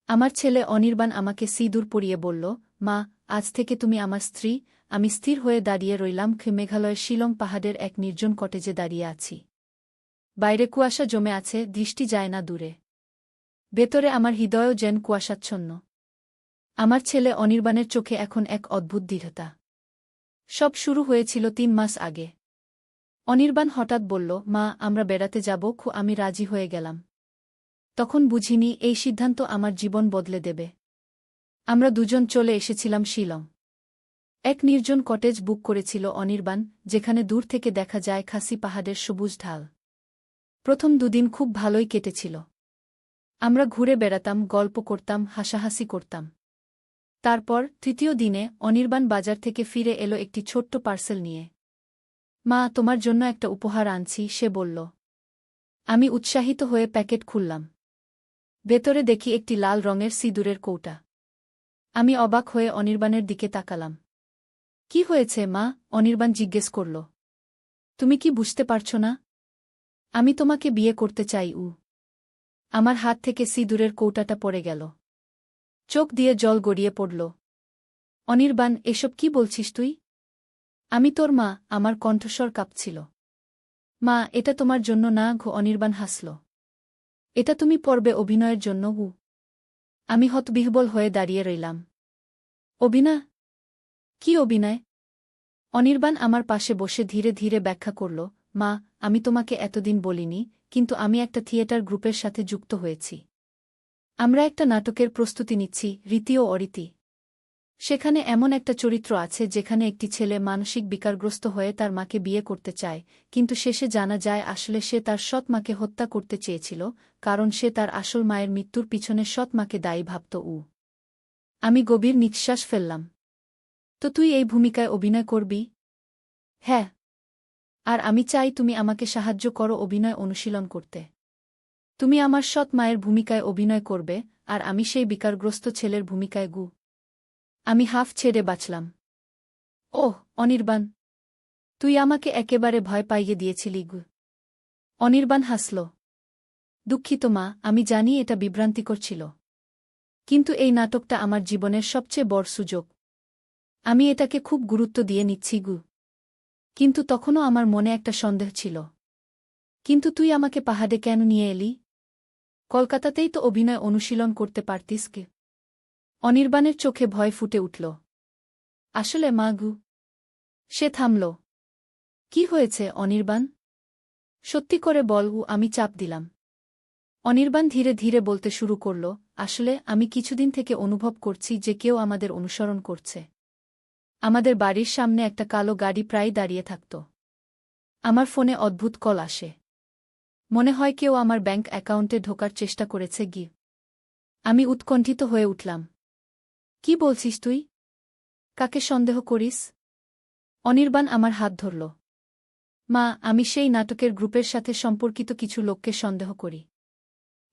আমার ছেলে অনির্বাণ আমাকে সিঁদুর পরিয়ে বলল, মা, আজ থেকে তুমি আমার স্ত্রী। আমি স্থির হয়ে দাঁড়িয়ে রইলাম। মেঘালয়ের শিলং পাহাড়ের এক নির্জন কটেজে দাঁড়িয়ে আছি। বাইরে কুয়াশা জমে আছে, দৃষ্টি যায় না দূরে। ভেতরে আমার হৃদয়ও যেন কুয়াশাচ্ছন্ন। আমার ছেলে অনির্বাণের চোখে এখন এক অদ্ভুত দৃঢ়তা। সব শুরু হয়েছিল ৩ মাস আগে। অনির্বাণ হঠাৎ বলল, মা, আমরা বেড়াতে যাব। আমি রাজি হয়ে গেলাম। তখন বুঝিনি এই সিদ্ধান্ত আমার জীবন বদলে দেবে। আমরা দুজন চলে এসেছিলাম শিলং। এক নির্জন কটেজ বুক করেছিল অনির্বাণ, যেখানে দূর থেকে দেখা যায় খাসি পাহাড়ের সবুজ ঢাল। প্রথম দুদিন খুব ভালোই কেটেছিল। আমরা ঘুরে বেড়াতাম, গল্প করতাম, হাসাহাসি করতাম। তারপর তৃতীয় দিনে অনির্বাণ বাজার থেকে ফিরে এলো একটি ছোট্ট পার্সেল নিয়ে। মা, তোমার জন্য একটা উপহার আনছি, সে বলল। আমি উৎসাহিত হয়ে প্যাকেট খুললাম। ভেতরে দেখি একটি লাল রঙের সিঁদুরের কৌটা। আমি অবাক হয়ে অনির্বাণের দিকে তাকালাম। কি হয়েছে মা? অনির্বাণ জিজ্ঞেস করল। তুমি কি বুঝতে পারছ না? আমি তোমাকে বিয়ে করতে চাই। আমার হাত থেকে সিঁদুরের কৌটাটা পড়ে গেল। চোখ দিয়ে জল গড়িয়ে পড়ল। অনির্বাণ, এসব কি বলছিস তুই? আমি তোর মা। আমার কণ্ঠস্বর কাঁপছিল। মা, এটা তোমার জন্য না। অনির্বাণ হাসল। এটা তুমি পড়বে অভিনয়ের জন্য। আমি হতবিহ্বল হয়ে দাঁড়িয়ে রইলাম। অভিনয়? কি অভিনয়? অনির্বাণ আমার পাশে বসে ধীরে ধীরে ব্যাখ্যা করল। মা, আমি তোমাকে এতদিন বলিনি, কিন্তু আমি একটা থিয়েটার গ্রুপের সাথে যুক্ত হয়েছি। আমরা একটা নাটকের প্রস্তুতি নিচ্ছি, রীতি ও অরীতি। সেখানে এমন একটা চরিত্র আছে যেখানে একটি ছেলে মানসিক বিকারগ্রস্ত হয়ে তার মাকে বিয়ে করতে চায়, কিন্তু শেষে জানা যায় আসলে সে তার সৎ মাকে হত্যা করতে চেয়েছিল, কারণ সে তার আসল মায়ের মৃত্যুর পিছনে সৎ মাকে দায়ী ভাবত। আমি গভীর নিঃশ্বাস ফেললাম। তো তুই এই ভূমিকায় অভিনয় করবি? হ্যাঁ। আর আমি চাই তুমি আমাকে সাহায্য করো অভিনয় অনুশীলন করতে। তুমি আমার সৎ মায়ের ভূমিকায় অভিনয় করবে, আর আমি সেই বিকারগ্রস্ত ছেলের ভূমিকায়। আমি হাফ ছেড়ে বাঁচলাম। ওহ, অনির্বাণ, তুই আমাকে একেবারে ভয় পাইয়ে দিয়েছিলি। অনির্বাণ হাসল। দুঃখিত মা, আমি জানি এটা বিভ্রান্তিকর ছিল। কিন্তু এই নাটকটা আমার জীবনের সবচেয়ে বড় সুযোগ। আমি এটাকে খুব গুরুত্ব দিয়ে নিচ্ছি। কিন্তু তখনও আমার মনে একটা সন্দেহ ছিল। কিন্তু তুই আমাকে পাহাড়ে কেন নিয়ে এলি? কলকাতাতেই তো অভিনয় অনুশীলন করতে পারতিস। অনির্বাণের চোখে ভয় ফুটে উঠল। আসলে মা। সে থামল। কি হয়েছে অনির্বাণ? সত্যি করে বল। আমি চাপ দিলাম। অনির্বাণ ধীরে ধীরে বলতে শুরু করল, আসলে আমি কিছুদিন থেকে অনুভব করছি যে কেউ আমাদের অনুসরণ করছে। আমাদের বাড়ির সামনে একটা কালো গাড়ি প্রায় দাঁড়িয়ে থাকত। আমার ফোনে অদ্ভুত কল আসে। মনে হয় কেউ আমার ব্যাংক অ্যাকাউন্টে ঢোকার চেষ্টা করেছে। আমি উৎকণ্ঠিত হয়ে উঠলাম। কি বলছিস তুই? কাকে সন্দেহ করিস? অনির্বাণ আমার হাত ধরল। মা, আমি সেই নাটকের গ্রুপের সাথে সম্পর্কিত কিছু লোককে সন্দেহ করি।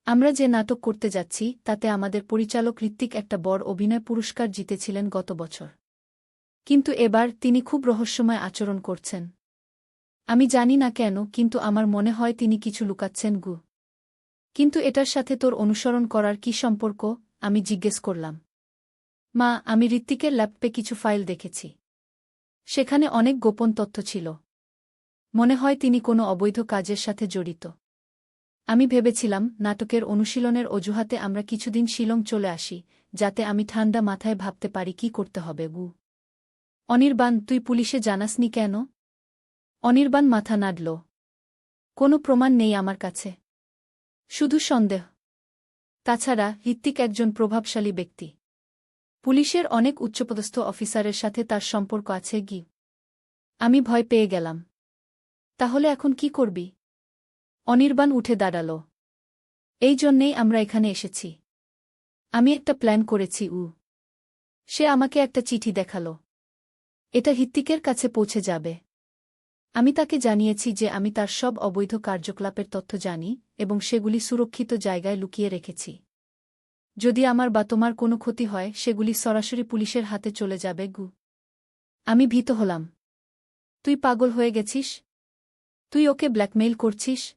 আমরা যে নাটক করতে যাচ্ছি তাতে আমাদের পরিচালক ঋত্বিক একটা বড় অভিনয় পুরস্কার জিতেছিলেন গত বছর। কিন্তু এবার তিনি খুব রহস্যময় আচরণ করছেন। আমি জানি না কেন, কিন্তু আমার মনে হয় তিনি কিছু লুকাচ্ছেন। কিন্তু এটার সাথে তোর অনুসরণ করার কি সম্পর্ক? আমি জিজ্ঞেস করলাম। মা, আমি ঋত্বিকের ল্যাপটপে কিছু ফাইল দেখেছি। সেখানে অনেক গোপন তথ্য ছিল। মনে হয় তিনি কোনো অবৈধ কাজের সাথে জড়িত। আমি ভেবেছিলাম নাটকের অনুশীলনের অজুহাতে আমরা কিছুদিন শিলং চলে আসি, যাতে আমি ঠান্ডা মাথায় ভাবতে পারি কি করতে হবে। অনির্বাণ, তুই পুলিশে জানাসনি কেন? অনির্বাণ মাথা নাড়ল। কোনো প্রমাণ নেই আমার কাছে, শুধু সন্দেহ। তাছাড়া ঋত্বিক একজন প্রভাবশালী ব্যক্তি। পুলিশের অনেক উচ্চপদস্থ অফিসারের সাথে তার সম্পর্ক আছে। আমি ভয় পেয়ে গেলাম। তাহলে এখন কি করবি? অনির্বাণ উঠে দাঁড়াল। এই জন্যেই আমরা এখানে এসেছি। আমি একটা প্ল্যান করেছি। সে আমাকে একটা চিঠি দেখাল। এটা ঋত্বিকের কাছে পৌঁছে যাবে। আমি তাকে জানিয়েছি যে আমি তার সব অবৈধ কার্যকলাপের তথ্য জানি এবং সেগুলি সুরক্ষিত জায়গায় লুকিয়ে রেখেছি। যদি আমার বা তোমার কোনো ক্ষতি হয় সেগুলি সরাসরি পুলিশের হাতে চলে যাবে। আমি ভীত হলাম। তুই পাগল হয়ে গেছিস? তুই ওকে ব্ল্যাকমেইল করছিস?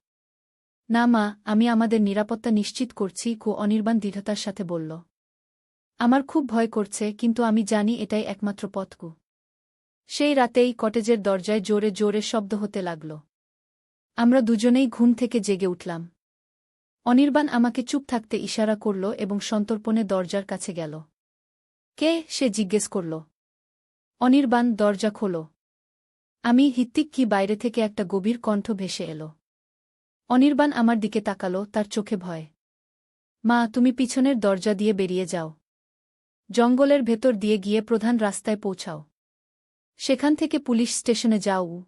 না মা, আমি আমাদের নিরাপত্তা নিশ্চিত করছি, অনির্বাণ দৃঢ়তার সাথে বলল। আমার খুব ভয় করছে, কিন্তু আমি জানি এটাই একমাত্র পথ। সেই রাতেই কটেজের দরজায় জোরে জোরে শব্দ হতে লাগল। আমরা দুজনেই ঘুম থেকে জেগে উঠলাম। অনির্বাণ আমাকে চুপ থাকতে ইশারা করল এবং সন্তর্পণে দরজার কাছে গেল। কে? সে জিজ্ঞেস করল। অনির্বাণ, দরজা খোলো। আমি হৃত্বিক কি? বাইরে থেকে একটা গভীর কণ্ঠ ভেসে এল। অনির্বাণ আমার দিকে তাকাল, তার চোখে ভয়। মা, তুমি পিছনের দরজা দিয়ে বেরিয়ে যাও। জঙ্গলের ভেতর দিয়ে গিয়ে প্রধান রাস্তায় পৌঁছাও। সেখান থেকে পুলিশ স্টেশনে যাও।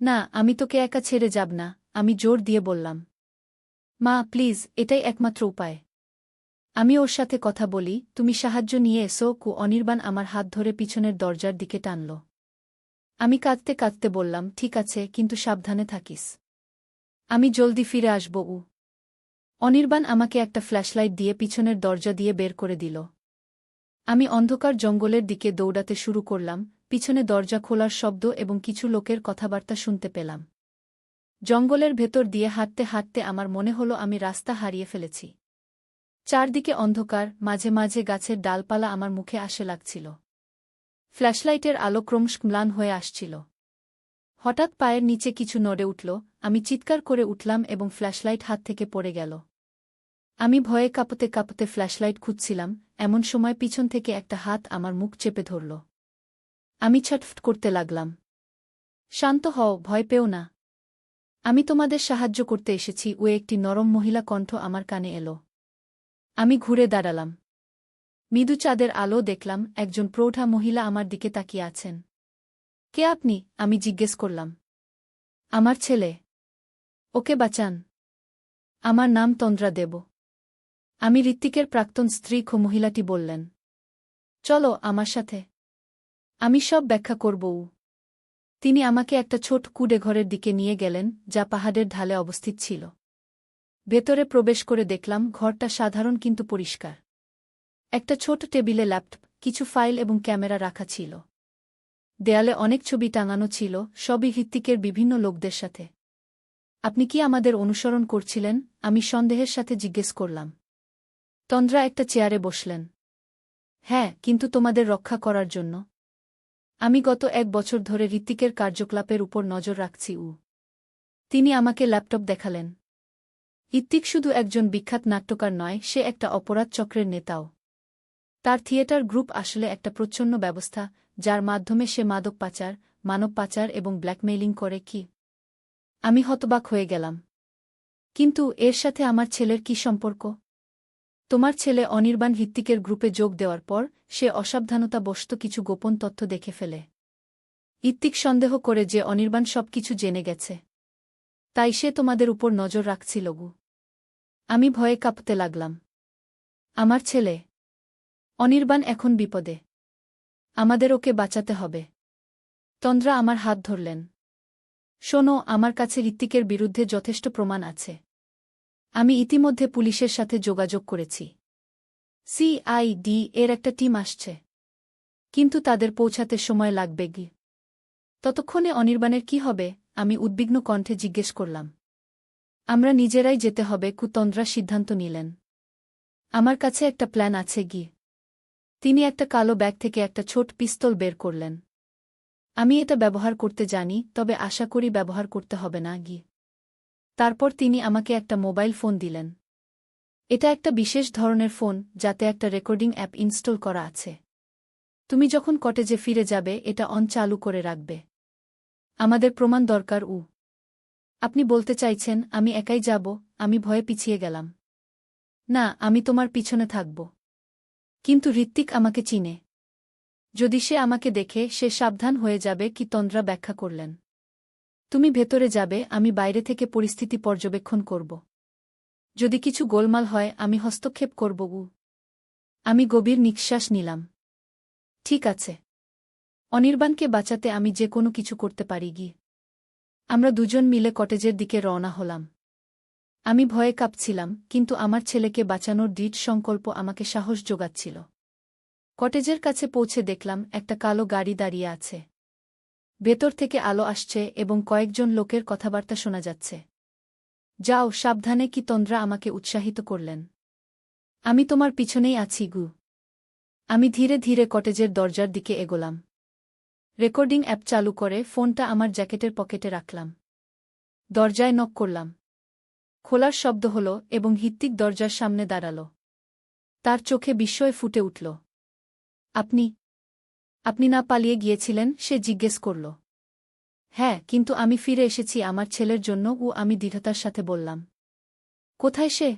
না, আমি তোকে একা ছেড়ে যাব না, আমি জোর দিয়ে বললাম। মা প্লিজ, এটাই একমাত্র উপায়। আমি ওর সাথে কথা বলি, তুমি সাহায্য নিয়ে এসো। অনির্বাণ আমার হাত ধরে পিছনের দরজার দিকে টানল। আমি কাঁদতে কাঁদতে বললাম, ঠিক আছে, কিন্তু সাবধানে থাকিস। আমি জলদি ফিরে আসব। অনির্বাণ আমাকে একটা ফ্ল্যাশলাইট দিয়ে পিছনের দরজা দিয়ে বের করে দিল। আমি অন্ধকার জঙ্গলের দিকে দৌড়াতে শুরু করলাম, পিছনে দরজা খোলার শব্দ এবং কিছু লোকের কথাবার্তা শুনতে পেলাম। জঙ্গলের ভেতর দিয়ে হাঁটতে হাঁটতে আমার মনে হলো আমি রাস্তা হারিয়ে ফেলেছি। চারদিকে অন্ধকার, মাঝে মাঝে গাছের ডালপালা আমার মুখে আসে লাগছিল। ফ্ল্যাশলাইটের আলো ক্রমশ ম্লান হয়ে আসছিল। হঠাৎ পায়ের নিচে কিছু নড়ে উঠল, আমি চিৎকার করে উঠলাম এবং ফ্ল্যাশলাইট হাত থেকে পড়ে গেল। আমি ভয়ে কাঁপতে কাঁপতে ফ্ল্যাশলাইট খুঁজছিলাম, এমন সময় পিছন থেকে একটা হাত আমার মুখ চেপে ধরল। আমি ছটফট করতে লাগলাম। শান্ত হও, ভয় পেও না। আমি তোমাদের সাহায্য করতে এসেছি। একটি নরম মহিলা কণ্ঠ আমার কানে এলো। আমি ঘুরে দাঁড়ালাম। মৃদু চাঁদের আলো দেখলাম, একজন প্রৌঢ়া মহিলা আমার দিকে তাকিয়ে আছেন। কে আপনি? আমি জিজ্ঞেস করলাম। আমার ছেলে। ওকে বাঁচান। আমার নাম তন্দ্রা দেব। আমি ঋত্বিকের প্রাক্তন স্ত্রী। মহিলাটি বললেন। চলো আমার সাথে। আমি সব ব্যাখ্যা করব। তিনি আমাকে একটা ছোট কুঁড়ে ঘরের দিকে নিয়ে গেলেন, যা পাহাড়ের ঢালে অবস্থিত ছিল। ভেতরে প্রবেশ করে দেখলাম ঘরটা সাধারণ কিন্তু পরিষ্কার। একটা ছোট টেবিলে ল্যাপটপ, কিছু ফাইল এবং ক্যামেরা রাখা ছিল। দেয়ালে অনেক ছবি টাঙানো ছিল, সবই ঋত্বিকের বিভিন্ন লোকদের সাথে। আপনি কি আমাদের অনুসরণ করছিলেন? আমি সন্দেহের সাথে জিজ্ঞেস করলাম। তন্দ্রা একটা চেয়ারে বসলেন। হ্যাঁ, কিন্তু তোমাদের রক্ষা করার জন্য। আমি গত 1 বছর ধরে ঋত্বিকের কার্যকলাপের উপর নজর রাখছি। তিনি আমাকে ল্যাপটপ দেখালেন। ঋত্বিক শুধু একজন বিখ্যাত নাট্যকার নয়, সে একটা অপরাধ চক্রের নেতাও। তার থিয়েটার গ্রুপ আসলে একটা প্রচ্ছন্ন ব্যবস্থা, যার মাধ্যমে সে মাদক পাচার, মানব পাচার এবং ব্ল্যাকমেইলিং করে। কি? আমি হতবাক হয়ে গেলাম। কিন্তু এর সাথে আমার ছেলের কি সম্পর্ক? তোমার ছেলে অনির্বাণ ঋত্বিকের গ্রুপে যোগ দেওয়ার পর সে অসাবধানতাবশত কিছু গোপন তথ্য দেখে ফেলে। ঋত্বিক সন্দেহ করে যে অনির্বাণ সবকিছু জেনে গেছে। তাই সে তোমাদের উপর নজর রাখছিল। আমি ভয়ে কাঁপতে লাগলাম। আমার ছেলে অনির্বাণ এখন বিপদে। আমাদের ওকে বাঁচাতে হবে। তন্দ্রা আমার হাত ধরলেন। শোনো, আমার কাছে ঋত্বিকের বিরুদ্ধে যথেষ্ট প্রমাণ আছে। আমি ইতিমধ্যে পুলিশের সাথে যোগাযোগ করেছি। সিআইডি এর একটা টিম আসছে। কিন্তু তাদের পৌঁছাতে সময় লাগবে। ততক্ষণে অনির্বাণের কি হবে? আমি উদ্বিগ্ন কণ্ঠে জিজ্ঞেস করলাম। আমরা নিজেরাই যেতে হবে। তন্দ্রা সিদ্ধান্ত নিলেন। আমার কাছে একটা প্ল্যান আছে। তিনি একটা কালো ব্যাগ থেকে একটা ছোট পিস্তল বের করলেন। আমি এটা ব্যবহার করতে জানি, তবে আশা করি ব্যবহার করতে হবে না। তারপর তিনি আমাকে একটা মোবাইল ফোন দিলেন। এটা একটা বিশেষ ধরনের ফোন, যাতে একটা রেকর্ডিং অ্যাপ ইনস্টল করা আছে। তুমি যখন কটেজে ফিরে যাবে, এটা অন চালু করে রাখবে। আমাদের প্রমাণ দরকার। আপনি বলতে চাইছেন আমি একাই যাব? আমি ভয়ে পিছিয়ে গেলাম। না, আমি তোমার পিছনে থাকব। কিন্তু ঋত্বিক আমাকে চিনে। যদি সে আমাকে দেখে, সে সাবধান হয়ে যাবে। তন্দ্রা ব্যাখ্যা করলেন। তুমি ভেতরে যাবে, আমি বাইরে থেকে পরিস্থিতি পর্যবেক্ষণ করব। যদি কিছু গোলমাল হয়, আমি হস্তক্ষেপ করব। আমি গভীর নিঃশ্বাস নিলাম। ঠিক আছে। অনির্বাণকে বাঁচাতে আমি যে কোনো কিছু করতে পারি। আমরা দুজন মিলে কটেজের দিকে রওনা হলাম। আমি ভয়ে কাঁপছিলাম, কিন্তু আমার ছেলেকে বাঁচানোর দৃঢ় সংকল্প আমাকে সাহস যোগাচ্ছিল। কটেজের কাছে পৌঁছে দেখলাম একটা কালো গাড়ি দাঁড়িয়ে আছে। ভেতর থেকে আলো আসছে এবং কয়েকজন লোকের কথাবার্তা শোনা যাচ্ছে। যাও সাবধানে কি তন্দ্রা আমাকে উৎসাহিত করলেন। আমি তোমার পিছনেই আছি গু। আমি ধীরে ধীরে কটেজের দরজার দিকে এগোলাম। রেকর্ডিং অ্যাপ চালু করে ফোনটা আমার জ্যাকেটের পকেটে রাখলাম। দরজায় নক করলাম। খোলার শব্দ হল এবং হৃত্বিক দরজার সামনে দাঁড়াল। তার চোখে বিস্ময়ে ফুটে উঠল। আপনি আপনি না পালিয়ে গিয়েছিলেন? সে জিজ্ঞেস করল। হ্যাঁ, কিন্তু আমি ফিরে এসেছি আমার ছেলের জন্য ও আমি দৃঢ়তার সাথে বললাম। কোথায় সে?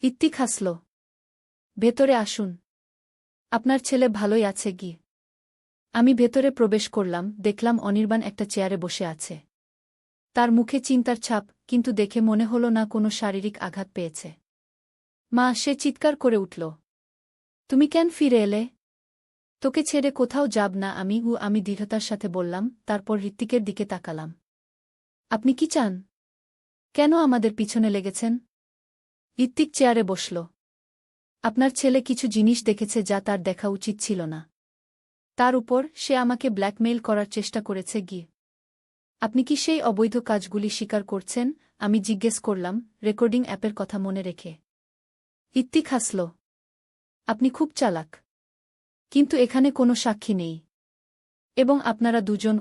হৃত্বিক হাসল। ভেতরে আসুন। আপনার ছেলে ভালোই আছে গি। আমি ভেতরে প্রবেশ করলাম, দেখলাম অনির্বাণ একটা চেয়ারে বসে আছে। তার মুখে চিন্তার ছাপ, কিন্তু দেখে মনে হল না কোনো শারীরিক আঘাত পেয়েছে। মা, সে চিৎকার করে উঠল। তুমি কেন ফিরে এলে? তোকে ছেড়ে কোথাও যাব না আমি দৃঢ়তার সাথে বললাম, তারপর হৃত্বিকের দিকে তাকালাম। আপনি কি চান? কেন আমাদের পিছনে লেগেছেন? হৃত্বিক চেয়ারে বসল। আপনার ছেলে কিছু জিনিস দেখেছে যা তার দেখা উচিত ছিল না। তার উপর সে আমাকে ব্ল্যাকমেইল করার চেষ্টা করেছে গি। আপনি কি সেই অবৈধ কাজগুলি স্বীকার করছেন? আমি জিজ্ঞেস করলাম, রেকর্ডিং অ্যাপের কথা মনে রেখে। হৃত্বিক হাসল। আপনি খুব চালাক। কিন্তু এখানে কোনো সাক্ষী নেই। এবং আপনারা দুজন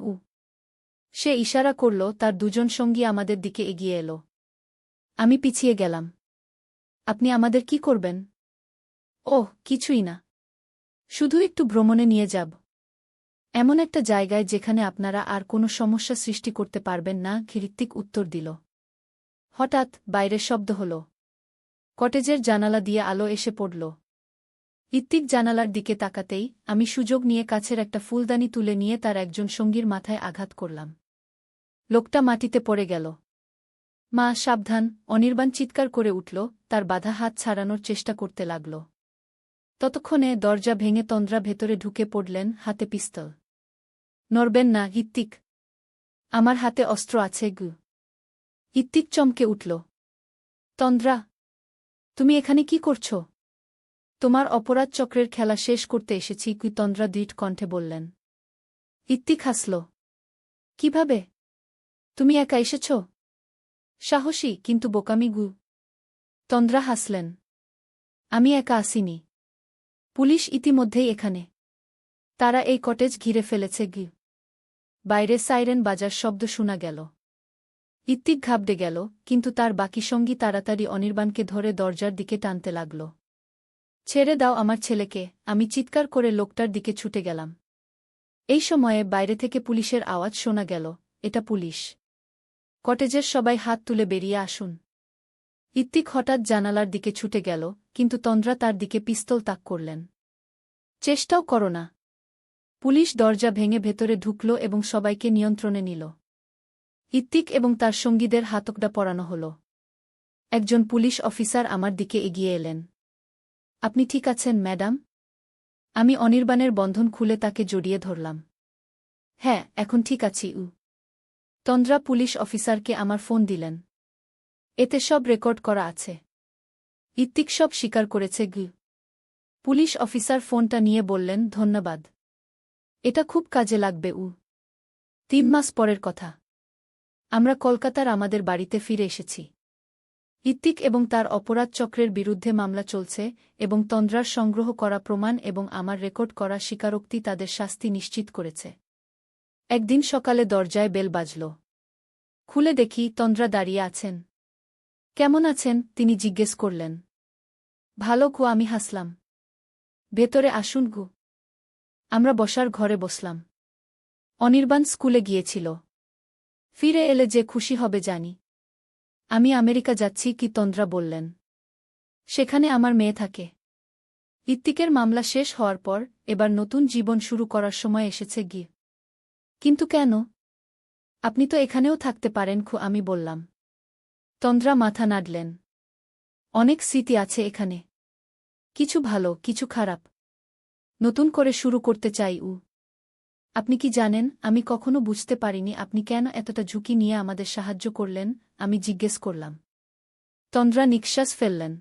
সে ইশারা করল, তার দুজন সঙ্গী আমাদের দিকে এগিয়ে এল। আমি পিছিয়ে গেলাম। আপনি আমাদের কি করবেন? ওহ, কিছুই না। শুধু একটু ভ্রমণে নিয়ে যাব। এমন একটা জায়গায় যেখানে আপনারা আর কোনো সমস্যা সৃষ্টি করতে পারবেন না, হৃত্বিক উত্তর দিল। হঠাৎ বাইরে শব্দ হল। কটেজের জানালা দিয়ে আলো এসে পড়ল। হৃত্বিক জানালার দিকে তাকাতেই আমি সুযোগ নিয়ে কাছের একটা ফুলদানি তুলে নিয়ে তার একজন সঙ্গীর মাথায় আঘাত করলাম। লোকটা মাটিতে পড়ে গেল। মা, সাবধান! অনির্বাণ চিৎকার করে উঠল, তার বাধা হাত ছাড়ানোর চেষ্টা করতে লাগল। ততক্ষণে দরজা ভেঙে তন্দ্রা ভেতরে ঢুকে পড়লেন, হাতে পিস্তল। নড়বেন না, হৃত্বিক। আমার হাতে অস্ত্র আছে গু। হৃত্বিক চমকে উঠল। তন্দ্রা, তুমি এখানে কি করছ? তোমার অপরাধ চক্রের খেলা শেষ করতে এসেছি গু, তন্দ্রা দৃঢ় কণ্ঠে বললেন। হৃত্বিক হাসল। কিভাবে? তুমি একা এসেছ? সাহসী, কিন্তু বোকামি গু। তন্দ্রা হাসলেন। আমি একা আসিনি। পুলিশ ইতিমধ্যেই এখানে। তারা এই কটেজ ঘিরে ফেলেছে গি। বাইরে সাইরেন বাজার শব্দ শোনা গেল। হৃত্বিক ঘাবড়ে গেল, কিন্তু তার বাকি সঙ্গী তাড়াতাড়ি অনির্বাণকে ধরে দরজার দিকে টানতে লাগল। ছেড়ে দাও আমার ছেলেকে! আমি চিৎকার করে লোকটার দিকে ছুটে গেলাম। এই সময়ে বাইরে থেকে পুলিশের আওয়াজ শোনা গেল। এটা পুলিশ। কটেজের সবাই হাত তুলে বেরিয়ে আসুন। হৃত্বিক হঠাৎ জানালার দিকে ছুটে গেল, কিন্তু তন্দ্রা তার দিকে পিস্তল তাক করলেন। চেষ্টাও করো না! পুলিশ দরজা ভেঙে ভেতরে ঢুকল এবং সবাইকে নিয়ন্ত্রণে নিল। হৃত্বিক এবং তার সঙ্গীদের হাতকড়া পরানো হল। একজন পুলিশ অফিসার আমার দিকে এগিয়ে এলেন। আপনি ঠিক আছেন, ম্যাডাম? আমি অনির্বাণের বন্ধন খুলে তাকে জড়িয়ে ধরলাম। হ্যাঁ, এখন ঠিক আছি। তন্দ্রা পুলিশ অফিসারকে আমার ফোন দিলেন। এতে সব রেকর্ড করা আছে। হৃত্বিক সব স্বীকার করেছে গু। পুলিশ অফিসার ফোনটা নিয়ে বললেন, ধন্যবাদ। এটা খুব কাজে লাগবে। 3 মাস পরের কথা। আমরা কলকাতার আমাদের বাড়িতে ফিরে এসেছি। হৃত্বিক এবং তার অপরাধ চক্রের বিরুদ্ধে মামলা চলছে এবং তন্দ্রার সংগ্রহ করা প্রমাণ এবং আমার রেকর্ড করা স্বীকারোক্তি তাদের শাস্তি নিশ্চিত করেছে। একদিন সকালে দরজায় বেল বাজল। খুলে দেখি তন্দ্রা দাঁড়িয়ে আছেন। কেমন আছেন? তিনি জিজ্ঞেস করলেন। ভালো গো, আমি হাসলাম। ভেতরে আসুন গো। আমরা বসার ঘরে বসলাম। অনির্বাণ স্কুলে গিয়েছিল। ফিরে এলে যে খুশি হবে জানি। আমি আমেরিকা যাচ্ছি কি, তন্দ্রা বললেন। সেখানে আমার মেয়ে থাকে। হৃত্বিকের মামলা শেষ হওয়ার পর এবার নতুন জীবন শুরু করার সময় এসেছে গি। কিন্তু কেন? আপনি তো এখানেও থাকতে পারেন আমি বললাম। তন্দ্রা মাথা নাড়লেন। অনেক স্মৃতি আছে এখানে। কিছু ভালো, কিছু খারাপ। নতুন করে শুরু করতে চাই। আপনি কি জানেন, আমি কখনো বুঝতে পারিনি আপনি কেন এতটা ঝুঁকি নিয়ে আমাদের সাহায্য করলেন? আমি জিজ্ঞেস করলাম। তন্দ্রা নিঃশ্বাস ফেললেন।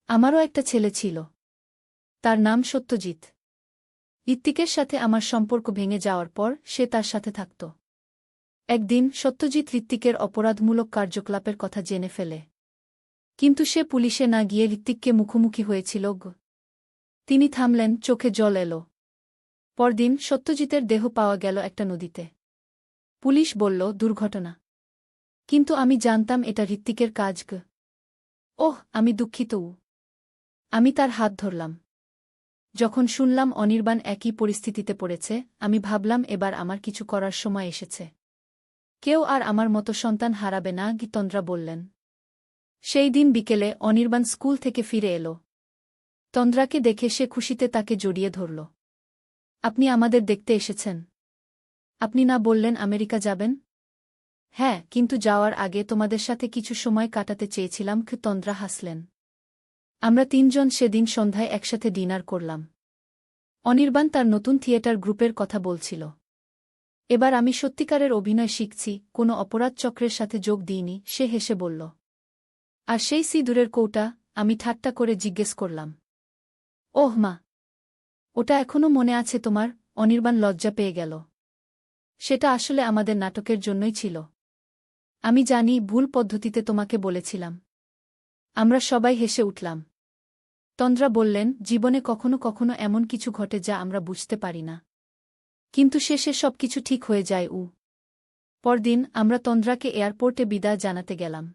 আমারও একটা ছেলে ছিল। তার নাম সত্যজিৎ। হৃত্বিকের সাথে আমার সম্পর্ক ভেঙে যাওয়ার পর সে তার সাথে থাকত। একদিন সত্যজিৎ ঋত্বিকের অপরাধমূলক কার্যকলাপের কথা জেনে ফেলে। কিন্তু সে পুলিশে না গিয়ে ঋত্বিককে মুখোমুখি হয়েছিল। তিনি থামলেন, চোখে জল এল। পরদিন সত্যজিতের দেহ পাওয়া গেল একটা নদীতে। পুলিশ বলল, দুর্ঘটনা। কিন্তু আমি জানতাম এটা ঋত্বিকের কাজ। ওহ, আমি দুঃখিত। আমি তার হাত ধরলাম। যখন শুনলাম অনির্বাণ একই পরিস্থিতিতে পড়েছে, আমি ভাবলাম এবার আমার কিছু করার সময় এসেছে। কেউ আর আমার মতো সন্তান হারাবে না, তন্দ্রা বললেন। সেই দিন বিকেলে অনির্বাণ স্কুল থেকে ফিরে এল। তন্দ্রাকে দেখে সে খুশিতে তাকে জড়িয়ে ধরল। আপনি আমাদের দেখতে এসেছেন? আপনি না বললেন আমেরিকা যাবেন? হ্যাঁ, কিন্তু যাওয়ার আগে তোমাদের সাথে কিছু সময় কাটাতে চেয়েছিলাম। তন্দ্রা হাসলেন। আমরা তিনজন সেদিন সন্ধ্যায় একসাথে ডিনার করলাম। অনির্বাণ তার নতুন থিয়েটার গ্রুপের কথা বলছিল। এবার আমি সত্যিকারের অভিনয় শিখছি, কোনো অপরাধ চক্রের সাথে যোগ দিইনি, সে হেসে বলল। আর সেই সিঁদুরের কৌটা? আমি ঠাট্টা করে জিজ্ঞেস করলাম। ওহ মা, ওটা এখনও মনে আছে তোমার? অনির্বাণ লজ্জা পেয়ে গেল। সেটা আসলে আমাদের নাটকের জন্যই ছিল। আমি জানি, ভুল পদ্ধতিতে তোমাকে বলেছিলাম। আমরা সবাই হেসে উঠলাম। তন্দ্রা বললেন, জীবনে কখনো কখনো এমন কিছু ঘটে যা আমরা বুঝতে পারি না, কিন্তু শেষে সবকিছু ঠিক হয়ে যায়। পরদিন আমরা তন্দ্রাকে এয়ারপোর্টে বিদায় জানাতে গেলাম।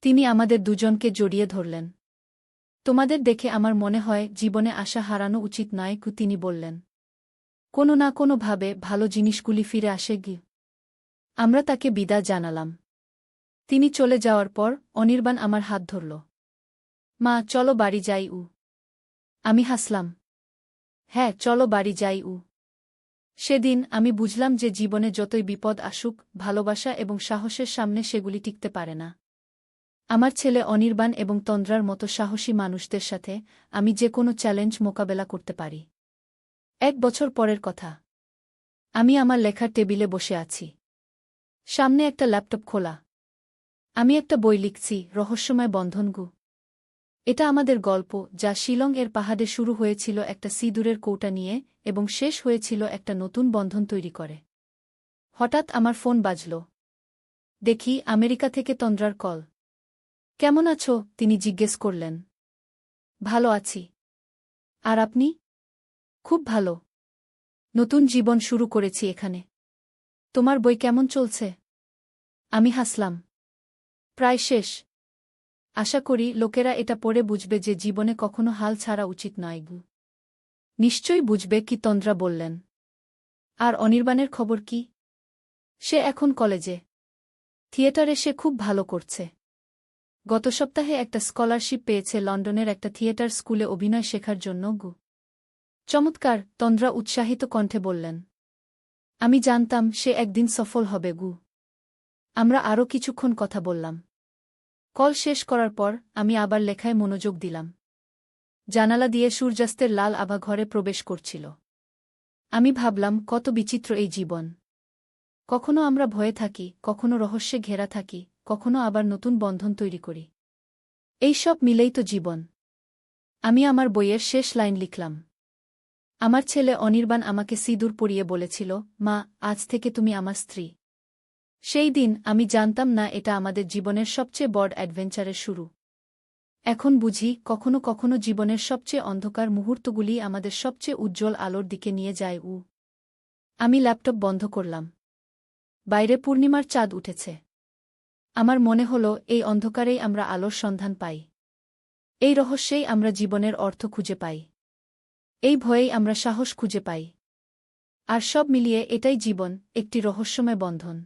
তিনি আমাদের দুজনকে জড়িয়ে ধরলেন। তোমাদের দেখে আমার মনে হয় জীবনে আশা হারানো উচিত নয়, তিনি বললেন। কোনো না কোনোভাবে ভালো জিনিসগুলি ফিরে আসে। আমরা তাকে বিদায় জানালাম। তিনি চলে যাওয়ার পর অনির্বাণ আমার হাত ধরল। মা, চলো বাড়ি যাই। আমি হাসলাম। হ্যাঁ, চলো বাড়ি যাই। সেদিন আমি বুঝলাম যে জীবনে যতই বিপদ আসুক, ভালোবাসা এবং সাহসের সামনে সেগুলি টিকতে পারে না। আমার ছেলে অনির্বাণ এবং তন্দ্রার মতো সাহসী মানুষদের সাথে আমি যে কোনো চ্যালেঞ্জ মোকাবেলা করতে পারি। 1 বছর পরের কথা। আমি আমার লেখার টেবিলে বসে আছি। সামনে একটা ল্যাপটপ খোলা। আমি একটা বই লিখছি, রহস্যময় বন্ধন। এটা আমাদের গল্প, যা শিলং এর পাহাড়ে শুরু হয়েছিল একটা সিঁদুরের কৌটা নিয়ে এবং শেষ হয়েছিল একটা নতুন বন্ধন তৈরি করে। হঠাৎ আমার ফোন বাজল। দেখি আমেরিকা থেকে তন্দ্রার কল। কেমন আছো? তিনি জিজ্ঞেস করলেন। ভালো আছি। আর আপনি? খুব ভালো। নতুন জীবন শুরু করেছি এখানে। তোমার বই কেমন চলছে? আমি হাসলাম। প্রায় শেষ। আশা করি লোকেরা এটা পড়ে বুঝবে যে জীবনে কখনো হাল ছাড়া উচিত নয়। নিশ্চয়ই বুঝবে, তন্দ্রা বললেন। আর অনির্বাণের খবর কি? সে এখন কলেজে। থিয়েটারে সে খুব ভালো করছে। গত সপ্তাহে একটা স্কলারশিপ পেয়েছে লন্ডনের একটা থিয়েটার স্কুলে অভিনয় শেখার জন্য। চমৎকার, তন্দ্রা উৎসাহিত কণ্ঠে বললেন। আমি জানতাম সে একদিন সফল হবে। আমরা আরও কিছুক্ষণ কথা বললাম। কল শেষ করার পর আমি আবার লেখায় মনোযোগ দিলাম। জানালা দিয়ে সূর্যাস্তের লাল আভা ঘরে প্রবেশ করছিল। আমি ভাবলাম, কত বিচিত্র এই জীবন। কখনো আমরা ভয়ে থাকি, কখনো রহস্যে ঘেরা থাকি, কখনো আবার নতুন বন্ধন তৈরি করি। এই সব মিলেই তো জীবন। আমি আমার বইয়ের শেষ লাইন লিখলাম। আমার ছেলে অনির্বাণ আমাকে সিঁদুর পরিয়ে বলেছিল, মা, আজ থেকে তুমি আমার স্ত্রী। সেই দিন আমি জানতাম না এটা আমাদের জীবনের সবচেয়ে বড় অ্যাডভেঞ্চারের শুরু। এখন বুঝি, কখনো কখনো জীবনের সবচেয়ে অন্ধকার মুহূর্তগুলি আমাদের সবচেয়ে উজ্জ্বল আলোর দিকে নিয়ে যায়। আমি ল্যাপটপ বন্ধ করলাম। বাইরে পূর্ণিমার চাঁদ উঠেছে। আমার মনে হল, এই অন্ধকারেই আমরা আলোর সন্ধান পাই। এই রহস্যেই আমরা জীবনের অর্থ খুঁজে পাই। এই ভয়েই আমরা সাহস খুঁজে পাই। আর সব মিলিয়ে এটাই জীবন, একটি রহস্যময় বন্ধন।